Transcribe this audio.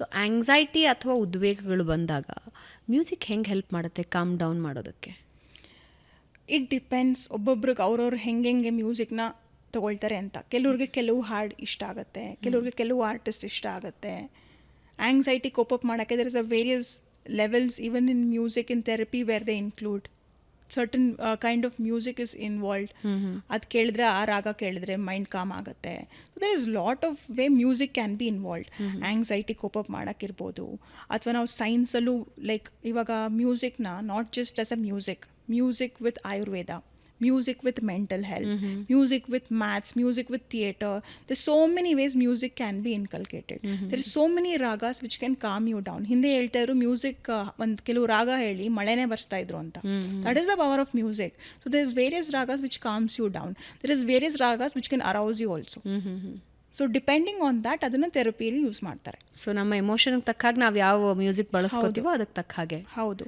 So anxiety ಅಥವಾ ಉದ್ವೇಗಗಳು ಬಂದಾಗ music ಹೆಂಗೆ ಹೆಲ್ಪ್ ಮಾಡುತ್ತೆ ಕಾಮ್ ಡೌನ್ ಮಾಡೋದಕ್ಕೆ? ಇಟ್ ಡಿಪೆಂಡ್ಸ್ ಒಬ್ಬೊಬ್ರಿಗೆ ಅವ್ರವ್ರು ಹೆಂಗೆ ಮ್ಯೂಸಿಕ್ನ ತೊಗೊಳ್ತಾರೆ ಅಂತ. ಕೆಲವ್ರಿಗೆ ಕೆಲವು ಹಾಡು ಇಷ್ಟ ಆಗುತ್ತೆ, ಕೆಲವ್ರಿಗೆ ಕೆಲವು ಆರ್ಟಿಸ್ಟ್ ಇಷ್ಟ ಆಗುತ್ತೆ. ಆಂಗ್ಸೈಟಿ ಕೋಪ್ ಅಪ್ ಮಾಡೋಕ್ಕೆ there is a various levels even in music in therapy where they include certain kind of music is involved. ಅದು ಕೇಳಿದ್ರೆ ಆ ರಾಗ ಕೇಳಿದ್ರೆ ಮೈಂಡ್ ಕಾಮ್ ಆಗುತ್ತೆ. So there is lot of way music can be involved. Anxiety cope up ಮಾಡೋಕ್ಕಿರ್ಬೋದು, ಅಥವಾ ನಾವು ಸೈನ್ಸಲ್ಲೂ ಲೈಕ್ ಇವಾಗ ಮ್ಯೂಸಿಕ್ನ not just as a music with Ayurveda, music with mental health, music with maths, music with theatre. There's so many ways music can be inculcated. There is so many ragas which can calm you down. ಹಿಂದೆ ಹೇಳ್ತಾ ಇದ್ರು music ಒಂದು ಕೆಲವು ರಾಗ ಹೇಳಿ ಮಳೆನೇ ಬರ್ಸ್ತಾ ಇದ್ರು ಅಂತ. That is the power of music. So there's various ragas which calms you down. There is various ragas which can arouse you also. So depending on that ಅದನ್ನು ಥೆರಪಿಯಲ್ಲಿ ಯೂಸ್ ಮಾಡ್ತಾರೆ. ಸೊ ನಮ್ಮ ಎಮೋಷನ್ಗೆ ತಕ್ಕ ಹಾಗೆ ನಾವು ಯಾವ ಮ್ಯೂಸಿಕ್ ಬಳಸ್ಕೋತೀವೋ ಅದಕ್ಕೆ ತಕ್ಕ ಹಾಗೆ. ಹೌದು.